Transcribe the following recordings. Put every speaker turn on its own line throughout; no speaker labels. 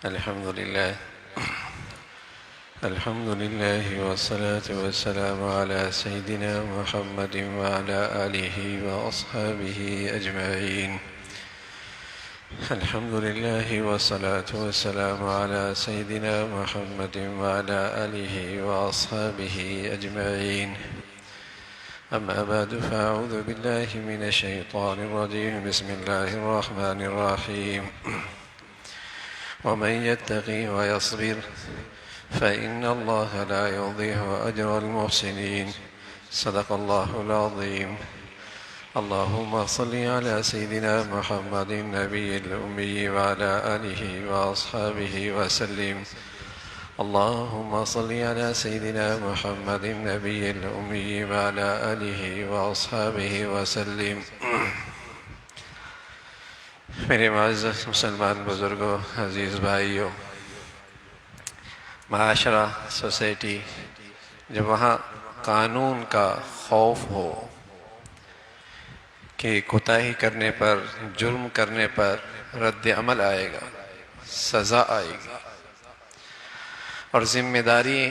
الحمد لله والصلاة والسلام على سيدنا محمد وعلى آله وأصحابه أجمعين. الحمد لله والصلاة والسلام على سيدنا محمد وعلى آله وأصحابه أجمعين. أما بعد فأعوذ بالله من الشيطان الرجيم. بسم الله الرحمن الرحيم. ومن يتقي ويصبر فإن الله لا يضيع أجر المحسنين. صدق الله العظيم. اللهم صل على سيدنا محمد النبي الأمي وعلى آله وأصحابه وسلم. اللهم صل على سيدنا محمد النبي الأمي وعلى آله وأصحابه وسلم. میرے معزز مسلمان بزرگوں، عزیز بھائیوں، معاشرہ، سوسائٹی، جب وہاں قانون کا خوف ہو کہ کوتاہی کرنے پر، جرم کرنے پر رد عمل آئے گا، سزا آئے گی، اور ذمہ داری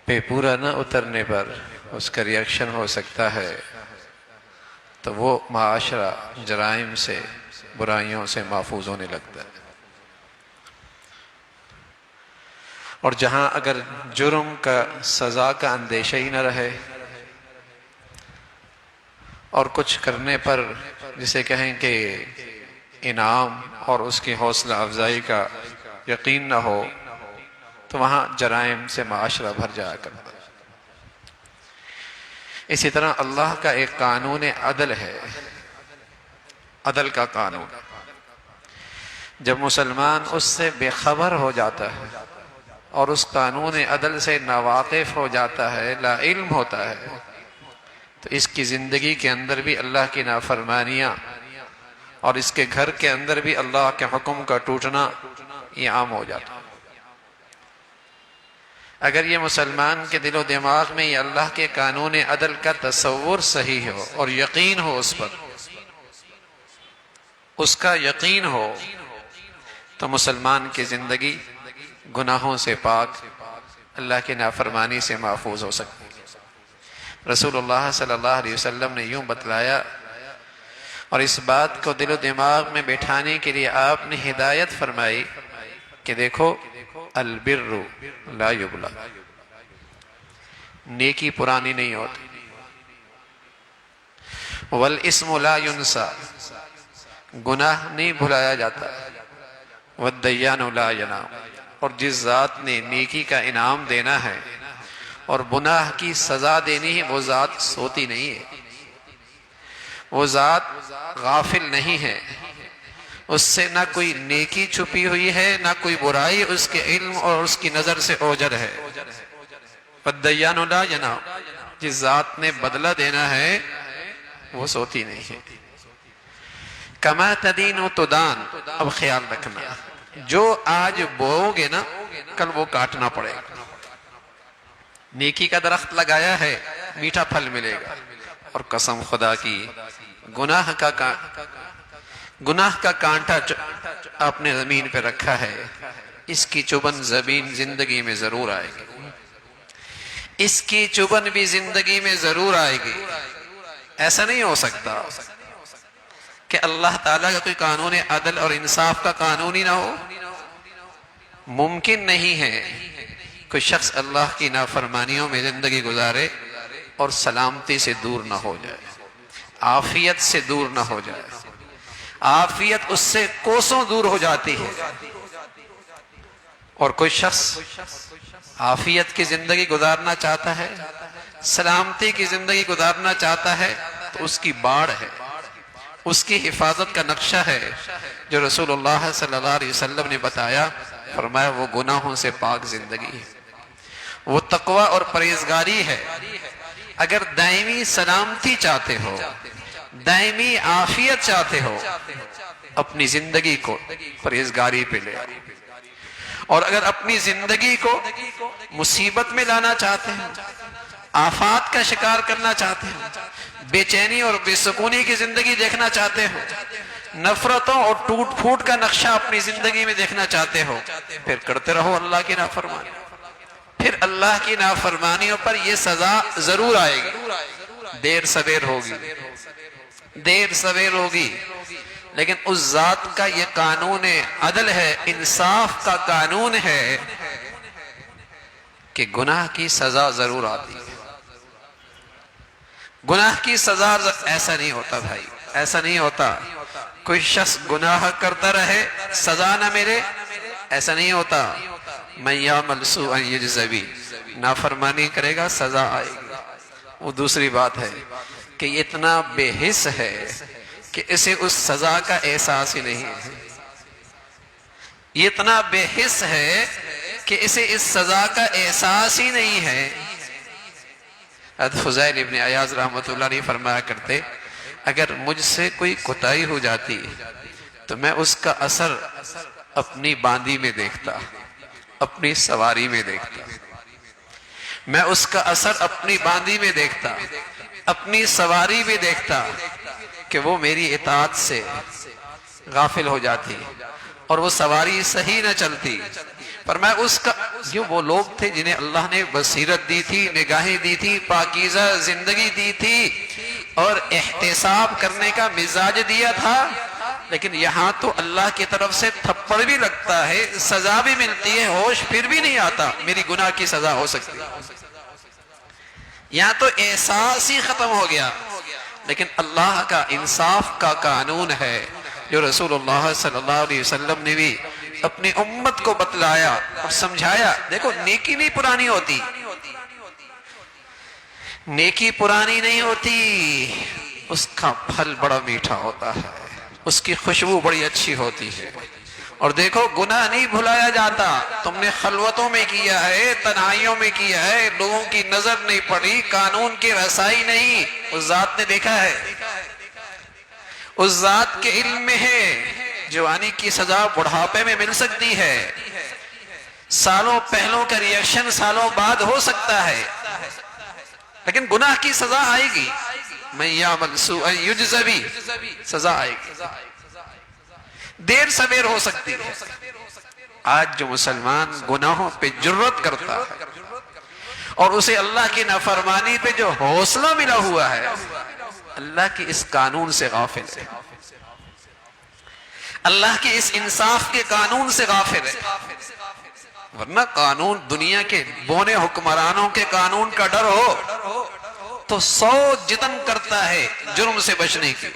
پہ پورا نہ اترنے پر اس کا ریئیکشن ہو سکتا ہے، تو وہ معاشرہ جرائم سے، برائیوں سے محفوظ ہونے لگتا ہے. اور جہاں اگر جرم کا، سزا کا اندیشہ ہی نہ رہے، اور کچھ کرنے پر جسے کہیں کہ انعام اور اس کی حوصلہ افزائی کا یقین نہ ہو، تو وہاں جرائم سے معاشرہ بھر جایا کرتا ہے. اسی طرح اللہ کا ایک قانون عدل ہے، عدل کا قانون. جب مسلمان اس سے بے خبر ہو جاتا ہے اور اس قانون عدل سے ناواقف ہو جاتا ہے، لا علم ہوتا ہے، تو اس کی زندگی کے اندر بھی اللہ کی نافرمانیاں اور اس کے گھر کے اندر بھی اللہ کے حکم کا ٹوٹنا یہ عام ہو جاتا ہے. اگر یہ مسلمان کے دل و دماغ میں یہ اللہ کے قانون عدل کا تصور صحیح ہو اور یقین ہو، اس پر اس کا یقین ہو، تو مسلمان کی زندگی گناہوں سے پاک، اللہ کی نافرمانی سے محفوظ ہو سکتی ہے. رسول اللہ صلی اللہ علیہ وسلم نے یوں بتلایا، اور اس بات کو دل و دماغ میں بٹھانے کے لیے آپ نے ہدایت فرمائی کہ دیکھو، البر لا یبلا، نیکی پرانی نہیں ہوتی، والاسم لا ینسا، گناہ نہیں بھلایا جاتا، والدیان لا ینام، اور جس ذات نے نیکی کا انعام دینا ہے اور گناہ کی سزا دینی ہے، وہ ذات سوتی نہیں ہے، وہ ذات غافل نہیں ہے، اس سے نہ کوئی نیکی چھپی ہوئی ہے، نہ کوئی برائی اس کے علم اور اس کی نظر سے اوجر ہے. والدیان لا ینام، جس ذات نے بدلہ دینا ہے وہ سوتی نہیں ہے. کما تدین تدان، اب خیال رکھنا، جو آج بوؤ گے نا، کل وہ کاٹنا پڑے گا. نیکی کا درخت لگایا ہے، میٹھا پھل ملے گا، اور قسم خدا کی گناہ کا کانٹا آپ نے زمین پہ رکھا ہے، اس کی چبن زندگی میں ضرور آئے گی، اس کی چبن بھی زندگی میں ضرور آئے گی. ایسا نہیں ہو سکتا کہ اللہ تعالیٰ کا کوئی قانون عدل اور انصاف کا قانون ہی نہ ہو. ممکن نہیں ہے کوئی شخص اللہ کی نافرمانیوں میں زندگی گزارے اور سلامتی سے دور نہ ہو جائے، عافیت سے دور نہ ہو جائے. عافیت اس سے کوسوں دور ہو جاتی ہے، اور کوئی شخص عافیت کی زندگی گزارنا چاہتا ہے، سلامتی کی زندگی گزارنا چاہتا ہے، تو اس کی باڑ ہے، اس کی حفاظت کا نقشہ ہے جو رسول اللہ صلی اللہ علیہ وسلم نے بتایا. فرمایا وہ گناہوں سے پاک زندگی ہے، وہ تقوی اور پرہیزگاری ہے. اگر دائمی سلامتی چاہتے ہو، دائمی عافیت چاہتے ہو، اپنی زندگی کو پرہیزگاری پہ لے آؤ. اور اگر اپنی زندگی کو مصیبت میں لانا چاہتے ہیں، آفات کا شکار کرنا چاہتے ہیں، بے چینی اور بے سکونی کی زندگی دیکھنا چاہتے ہیں، نفرتوں اور ٹوٹ پھوٹ کا نقشہ اپنی زندگی میں دیکھنا چاہتے ہو، پھر کرتے رہو اللہ کی نافرمانی. پھر اللہ کی نافرمانیوں پر یہ سزا ضرور آئے گی، دیر سویر ہوگی، دیر سویر ہوگی، لیکن اس ذات کا یہ قانون عدل ہے، انصاف کا قانون ہے کہ گناہ کی سزا ضرور آتی ہے. گناہ کی سزا ایسا نہیں ہوتا بھائی، ایسا نہیں ہوتا کوئی شخص گناہ کرتا رہے سزا نہ ملے، ایسا نہیں ہوتا. من یعمل سوءا یجز بہ، نافرمانی کرے گا سزا آئے گی. وہ دوسری بات ہے کہ یہ اتنا بے حس ہے کہ اسے اس سزا کا احساس ہی نہیں ہے. یہ اتنا بے حس ہے کہ اسے اس سزا کا احساس ہی نہیں ہے. حضرت فضیل ابن عیاض رحمۃ اللہ علیہ فرمایا کرتے، اگر مجھ سے کوئی کوتاہی ہو جاتی تو میں اس کا اثر اپنی باندی میں دیکھتا، اپنی سواری میں دیکھتا. میں اس کا اثر اپنی باندی میں دیکھتا، اپنی سواری میں دیکھتا کہ وہ میری اطاعت سے غافل ہو جاتی اور وہ سواری صحیح نہ چلتی. پر میں اس کا، جو وہ لوگ تھے جنہیں اللہ نے بصیرت دی تھی، نگاہیں دی تھی، پاکیزہ زندگی دی تھی اور احتساب کرنے کا مزاج دیا تھا، لیکن یہاں تو اللہ کی طرف سے تھپڑ بھی لگتا ہے، سزا بھی ملتی ہے، ہوش پھر بھی نہیں آتا میری گناہ کی سزا ہو سکتی. یہاں تو احساس ہی ختم ہو گیا. لیکن اللہ کا انصاف کا قانون ہے جو رسول اللہ صلی اللہ علیہ وسلم نے بھی اپنی امت کو بتلایا اور سمجھایا. دیکھو نیکی نہیں پرانی ہوتی، نیکی پرانی نہیں ہوتی، اس کا پھل بڑا میٹھا ہوتا ہے، اس کی خوشبو بڑی اچھی ہوتی ہے. اور دیکھو گناہ نہیں بھلایا جاتا. تم نے خلوتوں میں کیا ہے، تنہائیوں میں کیا ہے، لوگوں کی نظر نہیں پڑی، قانون کی رسائی نہیں، اس ذات نے دیکھا ہے، اس ذات کے علم میں ہے. جوانی کی سزا بڑھاپے میں مل سکتی ہے، سالوں پہلوں کا ریئیکشن سالوں بعد ہو سکتا ہے، لیکن گناہ کی سزا آئے گی. من یعمل سوءا یجز بہ، سزا آئے گی، دیر سویر ہو سکتی ہے. آج جو مسلمان گناہوں پہ جرت کرتا ہے اور اسے اللہ کی نافرمانی پہ جو حوصلہ ملا ہوا ہے، اللہ کی اس قانون سے غافل ہے، اللہ کے اس انصاف کے قانون سے غافل ہے. ورنہ قانون دنیا کے بونے حکمرانوں کے قانون کا ڈر ہو تو 100 جتن کرتا ہے جرم سے بچنے کی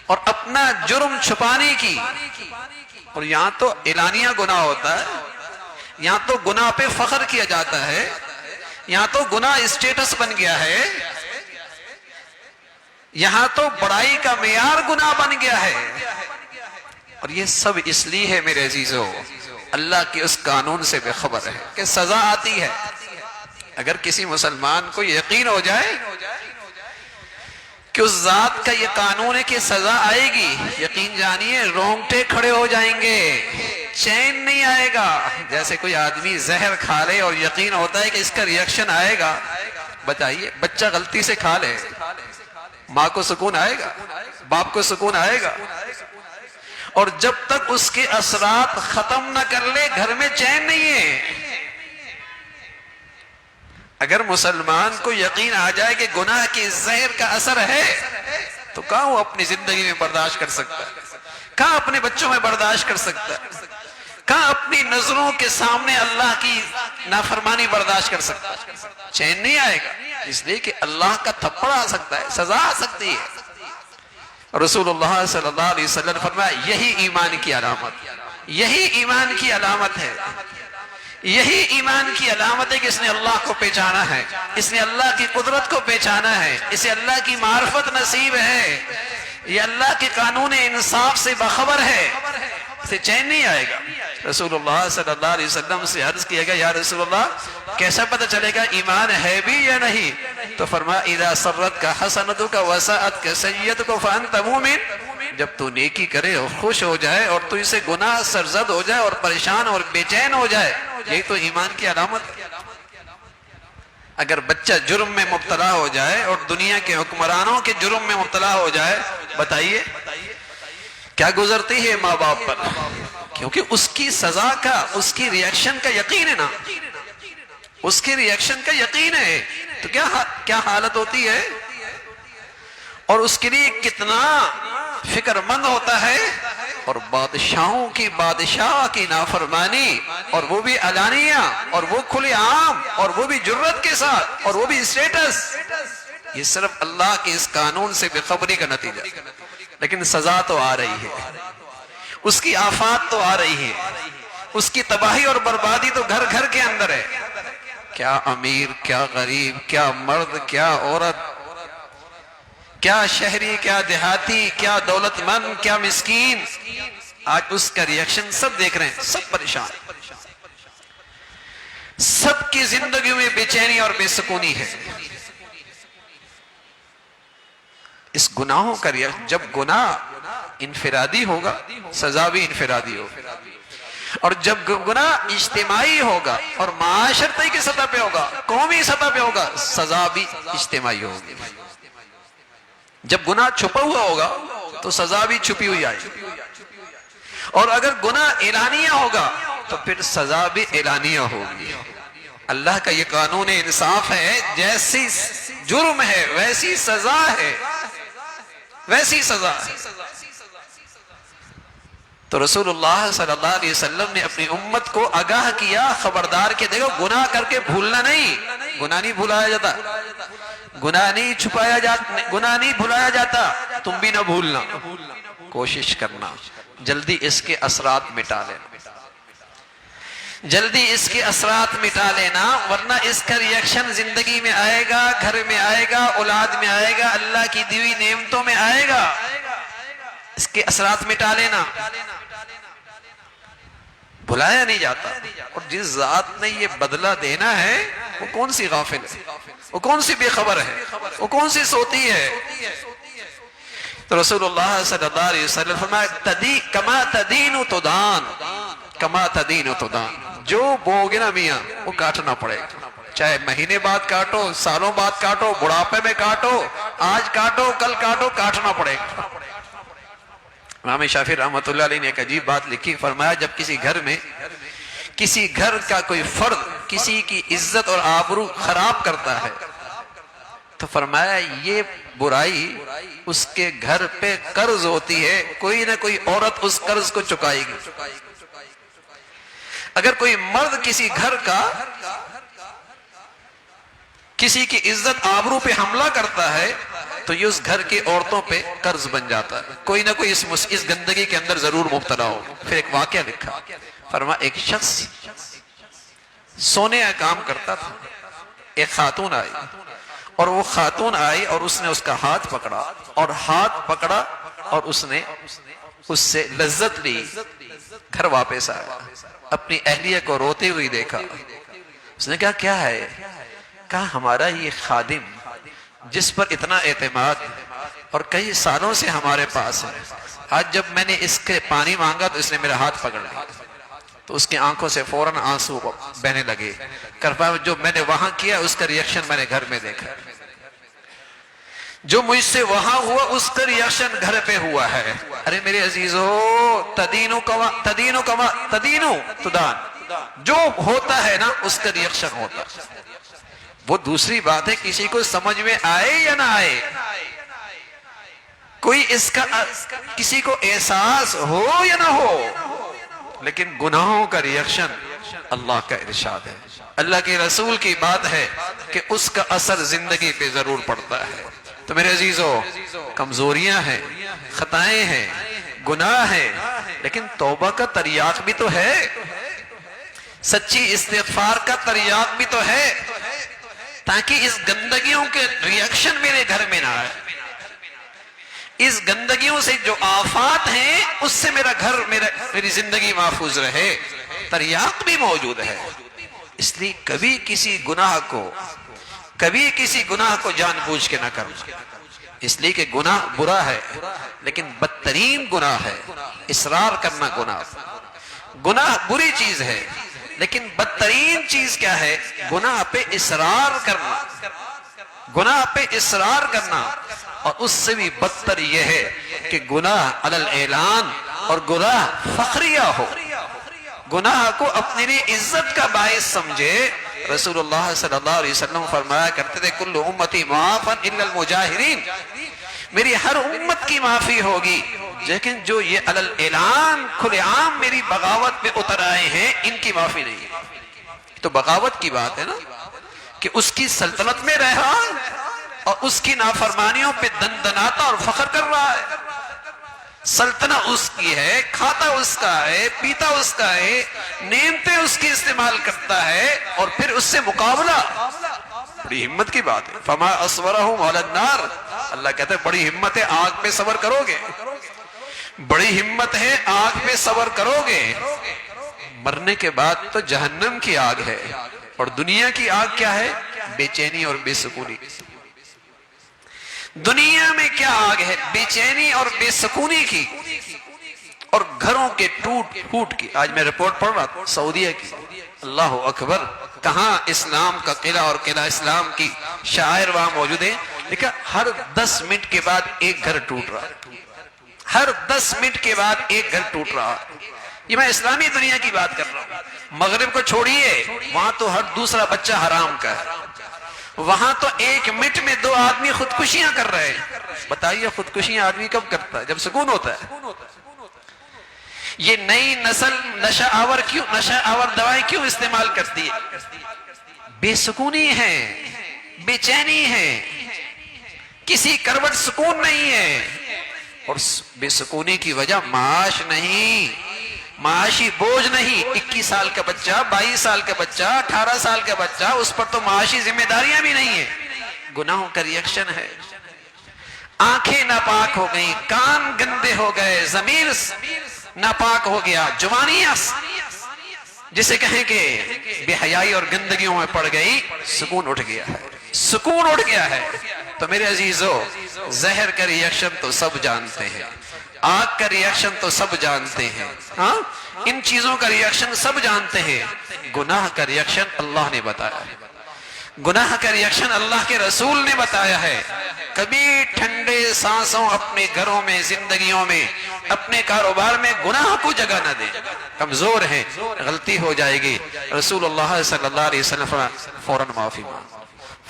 اور اپنا جرم چھپانے کی. اور یہاں تو اعلانیہ گناہ ہوتا ہے، یہاں تو گناہ پہ فخر کیا جاتا ہے، یہاں تو گناہ اسٹیٹس بن گیا ہے، یہاں تو بڑائی کا معیار گناہ بن گیا ہے. اور یہ سب اس لیے ہے میرے عزیزو، اللہ کے اس قانون سے بے خبر ہے کہ سزا آتی ہے. اگر کسی مسلمان کو یقین ہو جائے کہ اس ذات کا یہ قانون ہے کہ سزا آئے گی، یقین جانیے رونگٹے کھڑے ہو جائیں گے، چین نہیں آئے گا. جیسے کوئی آدمی زہر کھا لے اور یقین ہوتا ہے کہ اس کا ریئیکشن آئے گا. بتائیے بچہ غلطی سے کھا لے، ماں کو سکون آئے گا، باپ کو سکون آئے گا، اور جب تک اس کے اثرات ختم نہ کر لے گھر میں چین نہیں ہے. اگر مسلمان کو یقین آ جائے کہ گناہ کے زہر کا اثر ہے تو کہاں وہ اپنی زندگی میں برداشت کر سکتا ہے، کہاں اپنے بچوں میں برداشت کر سکتا ہے، کہاں اپنی نظروں کے سامنے اللہ کی نافرمانی برداشت کر سکتا ہے. چین نہیں آئے گا، اس لیے کہ اللہ کا تھپڑ آ سکتا ہے، سزا آ سکتی ہے. رسول اللہ صلی اللہ علیہ وسلم نے فرمایا یہی ایمان کی علامت، یہی ایمان کی علامت ہے، یہی ایمان کی علامت ہے کہ اس نے اللہ کو پہچانا ہے، اس نے اللہ کی قدرت کو پہچانا ہے، اسے اللہ کی معرفت نصیب ہے، یہ اللہ کے قانون انصاف سے باخبر ہے، اسے چین نہیں آئے گا. رسول اللہ صلی اللہ علیہ وسلم سے عرض کیا گیا یا رسول اللہ کیسا پتہ چلے گا ایمان ہے بھی یا نہیں؟ تو فرمایا اذا سرت کا حسنتک وساءت کا سیئتک فانت مومن. جب تو نیکی کرے اور خوش ہو جائے اور تو اسے گناہ سرزد ہو جائے اور پریشان اور بے چین ہو جائے، یہی تو ایمان کی علامت ہے. اگر بچہ جرم میں مبتلا ہو جائے اور دنیا کے حکمرانوں کے جرم میں مبتلا ہو جائے، بتائیے کیا گزرتی ہے ماں باپ پر، کیونکہ اس کی سزا کا، اس کی ریئیکشن کا یقین ہے نا، اس کے ریئیکشن کا یقین ہے، تو کیا حالت ہوتی ہے، اور اس کے لیے کتنا فکر مند ہوتا ہے، اور بادشاہوں کی بادشاہ کی نافرمانی، اور وہ بھی علانیہ، اور وہ کھلے عام، اور وہ بھی جرت کے ساتھ، اور وہ بھی اسٹیٹس، یہ صرف اللہ کے اس قانون سے بے خبری کا نتیجہ، لیکن سزا تو آ رہی ہے، اس کی آفات تو آ رہی ہے، اس کی تباہی اور بربادی تو گھر گھر کے اندر ہے۔ کیا امیر، کیا غریب، کیا مرد، کیا عورت، کیا شہری، کیا دیہاتی، کیا دولت مند، کیا مسکین، آج اس کا ریئیکشن سب دیکھ رہے ہیں، سب پریشان، سب کی زندگی میں بے چینی اور بے سکونی ہے۔ اس گناہوں کا ریئیکشن، جب گناہ انفرادی ہوگا سزا بھی انفرادی ہوگا، اور جب گناہ اجتماعی ہوگا اور معاشرتی کی سطح پہ ہوگا، قومی سطح پہ ہوگا، سزا بھی اجتماعی ہوگی۔ جب گناہ چھپا ہوا ہوگا تو سزا بھی چھپی ہوئی آئے گی، اور اگر گناہ اعلانیہ ہوگا تو پھر سزا بھی اعلانیہ ہوگی۔ اللہ کا یہ قانون انصاف ہے، جیسی جرم ہے ویسی سزا ہے، ویسی سزا ہے۔ تو رسول اللہ صلی اللہ علیہ وسلم نے اپنی امت کو آگاہ کیا، خبردار کہ دیکھو گناہ کر کے بھولنا نہیں، گناہ نہیں بھلایا جاتا، گناہ نہیں چھپایا جاتا، گناہ نہیں بھلایا جاتا، تم بھی نہ بھولنا، کوشش کرنا جلدی اس کے اثرات مٹا لینا، جلدی اس کے اثرات مٹا لینا، ورنہ اس کا ریئیکشن زندگی میں آئے گا، گھر میں آئے گا، اولاد میں آئے گا، اللہ کی دی ہوئی نعمتوں میں آئے گا، اس کے اثرات مٹا لینا، بھلایا نہیں جاتا۔ اور جس ذات نے یہ بدلہ دینا ہے وہ کون سی غافل ہے، وہ کون سی بے خبر ہے، وہ کون سی سوتی ہے؟ تو رسول اللہ صلی اللہ علیہ وسلم فرمایا کما تدین تدان، کما تدین تدان، جو بوگے نا میاں وہ کاٹنا پڑے گا، چاہے مہینے بعد کاٹو، سالوں بعد کاٹو، بڑھاپے میں کاٹو، آج کاٹو کل کاٹو، کاٹنا پڑے گا۔ امام شافعی رحمۃ اللہ علیہ نے ایک عجیب بات لکھی، فرمایا جب کسی گھر میں کسی گھر کا کوئی فرد کسی کی عزت اور آبرو خراب کرتا ہے تو فرمایا یہ برائی اس کے گھر پہ قرض ہوتی ہے، کوئی نہ کوئی عورت اس قرض کو چکائے گی۔ اگر کوئی مرد کسی گھر کا کسی کی عزت آبرو پہ حملہ کرتا ہے تو یہ اس گھر کی عورتوں پہ قرض بن جاتا ہے، کوئی نہ کوئی اس گندگی کے اندر ضرور مبتلا ہو۔ پھر ایک واقعہ لکھا، فرمایا ایک شخص سونے کا کام کرتا تھا، ایک خاتون آئی، اور وہ خاتون آئی اور اس نے اس کا ہاتھ پکڑا، اور ہاتھ پکڑا اور اس نے اس سے لذت لی، گھر واپس آیا، اپنی اہلیہ کو روتے ہوئی دیکھا، اس نے کہا کیا ہے؟ کہا ہمارا یہ خادم جس پر اتنا اعتماد اور کئی سالوں سے ہمارے پاس ہے، آج جب میں نے اس کے پانی مانگا تو اس نے میرا ہاتھ پکڑ لیا، تو اس کی آنکھوں سے فوراً آنسو بہنے لگے، جو میں نے وہاں کیا اس کا ریئیکشن میں نے گھر میں دیکھا، جو مجھ سے وہاں ہوا اس کا ریئیکشن گھر پہ ہوا ہے۔ ارے میرے عزیزو، تدینو تدان، جو ہوتا ہے نا اس کا ریئیکشن ہوتا ہے۔ وہ دوسری بات ہے کسی کو سمجھ میں آئے یا نہ آئے، کوئی اس کا کسی کو احساس ہو یا نہ ہو، لیکن گناہوں کا ریئیکشن اللہ کا ارشاد ہے، اللہ کے رسول کی بات ہے کہ اس کا اثر زندگی پہ ضرور پڑتا ہے۔ تو میرے عزیزو، کمزوریاں ہیں، خطائیں ہیں، گناہ ہیں، لیکن توبہ کا تریاق بھی تو ہے، سچی استغفار کا تریاق بھی تو ہے، تاکہ اس گندگیوں کے ریئیکشن میرے گھر میں نہ آئے، اس گندگیوں سے جو آفات ہیں اس سے میرا گھر، میری زندگی محفوظ رہے، تریاق بھی موجود ہے۔ اس لیے کبھی کسی گناہ کو جان بوجھ کے نہ کرنا، اس لیے کہ گناہ برا ہے، لیکن بدترین گناہ ہے اصرار کرنا۔ گناہ بری چیز ہے، لیکن بدترین چیز کیا ہے؟ گناہ پہ اصرار کرنا، گناہ پہ اصرار کرنا۔ اور اس سے بھی بدتر یہ ہے کہ گناہ علی الاعلان اور گناہ فخریہ ہو، گناہ کو اپنے لیے عزت کا باعث سمجھے۔ رسول اللہ صلی اللہ علیہ وسلم فرمایا کرتے تھے کل امتی معافا الا المجاہرین، میری ہر امت کی معافی ہوگی، لیکن جو یہ علی الاعلان کھلے عام میری بغاوت پہ اتر آئے ہیں ان کی معافی نہیں ہے۔ تو بغاوت کی بات ہے نا کہ اس کی سلطنت میں رہا اور اس کی نافرمانیوں پہ دندناتا اور فخر کر رہا ہے۔ سلطنت اس کی ہے، کھاتا اس کا ہے، پیتا اس کا ہے، نعمتیں اس کی استعمال کرتا ہے، اور پھر اس سے مقابلہ، بڑی ہمت کی بات ہے۔ فما اصبرہم علی النار، اللہ کہتا ہے بڑی ہمت ہے، آگ پہ صبر کرو گے، بڑی ہمت ہے، آگ پہ صبر کرو گے۔ مرنے کے بعد تو جہنم کی آگ ہے، اور دنیا کی آگ کیا ہے؟ بے چینی اور بے سکونی۔ دنیا میں کیا آگ ہے؟ بے چینی اور بے سکونی کی، اور گھروں کے ٹوٹ پھوٹ کی۔ آج میں رپورٹ پڑھ رہا تھا سعودیہ کی، اللہ اکبر، کہاں اسلام کا قلعہ اور قلعہ اسلام کی شاعر وہاں موجود ہیں، دیکھا ہر 10 منٹ کے بعد ایک گھر ٹوٹ رہا، ہر 10 منٹ کے بعد ایک گھر ٹوٹ رہا۔ یہ میں اسلامی دنیا کی بات کر رہا ہوں۔ مغرب کو چھوڑیے، وہاں تو ہر دوسرا بچہ حرام کا ہے، وہاں تو 1 منٹ میں 2 آدمی خودکشیاں کر رہے ہیں۔ بتائیے خودکشیاں آدمی کب کرتا ہے؟ جب سکون ہوتا ہے۔ یہ نئی نسل نشہ آور دوائیں کیوں استعمال کرتی ہے؟ بے سکونی ہے، بے چینی ہے، کسی کروٹ سکون نہیں ہے، اور بے سکونی کی وجہ معاش نہیں، معاشی بوجھ نہیں۔ 21 سال کا بچہ، 22 سال کا بچہ، 18 سال کا بچہ، اس پر تو معاشی ذمہ داریاں بھی نہیں ہیں، گناہوں کا ریئیکشن ہے۔ آنکھیں ناپاک ہو گئیں، کان گندے ہو گئے، ضمیر ناپاک ہو گیا، جوانیاں جسے کہیں کہ بے حیائی اور گندگیوں میں پڑ گئی، سکون اٹھ گیا ہے، سکون اٹھ گیا ہے۔ تو میرے عزیزو، زہر کا ریئیکشن تو سب جانتے ہیں، آگ کا ریئیکشن تو سب جانتے ہیں، ہاں ان چیزوں کا ریئیکشن سب جانتے ہیں۔ گناہ کا ریئیکشن اللہ نے بتایا ہے، گناہ کا ریئیکشن اللہ کے رسول نے بتایا ہے۔ کبھی ٹھنڈے سانسوں اپنے گھروں میں، زندگیوں میں، اپنے کاروبار میں گناہ کو جگہ نہ دیں۔ کمزور ہیں، غلطی ہو جائے گی، رسول اللہ صلی اللہ علیہ وسلم فوراً معافی مانگ،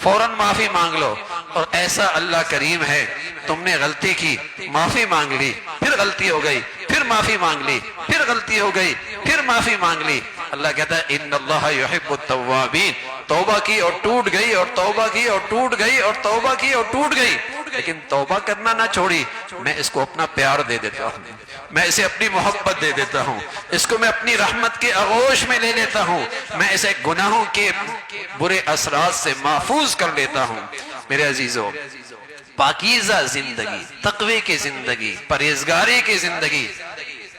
فوراً معافی مانگ لو۔ اور ایسا اللہ کریم ہے، تم نے غلطی کی، معافی مانگ لی، پھر غلطی ہو گئی، پھر معافی مانگ لی، پھر غلطی ہو گئی، پھر معافی مانگ لی۔ اللہ کہتا ہے ان اللہ یحب التوابین، توبہ کی اور ٹوٹ گئی، اور توبہ کی اور ٹوٹ گئی، اور توبہ کی اور ٹوٹ گئی، لیکن توبہ کرنا نہ چھوڑی۔ میں اس کو اپنا پیار دے دیتا ہوں، میں اسے اپنی محبت دے دیتا ہوں، اس کو میں اپنی رحمت کے آغوش میں لے لیتا ہوں، میں اسے گناہوں کے برے اثرات سے محفوظ کر لیتا ہوں۔ میرے عزیزو، پاکیزہ زندگی، تقوی کی زندگی، پرہیزگاری کی زندگی،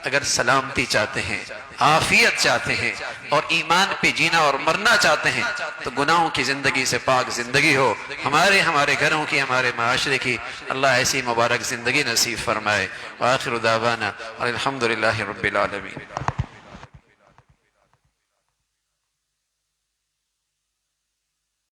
اگر سلامتی چاہتے ہیں، عافیت چاہتے ہیں، اور ایمان پہ جینا اور مرنا چاہتے ہیں، تو گناہوں کی زندگی سے پاک زندگی ہو۔ ہمارے گھروں کی، ہمارے معاشرے کی اللہ ایسی مبارک زندگی نصیب فرمائے۔ وآخر دعوانا الحمدللہ رب العالمین۔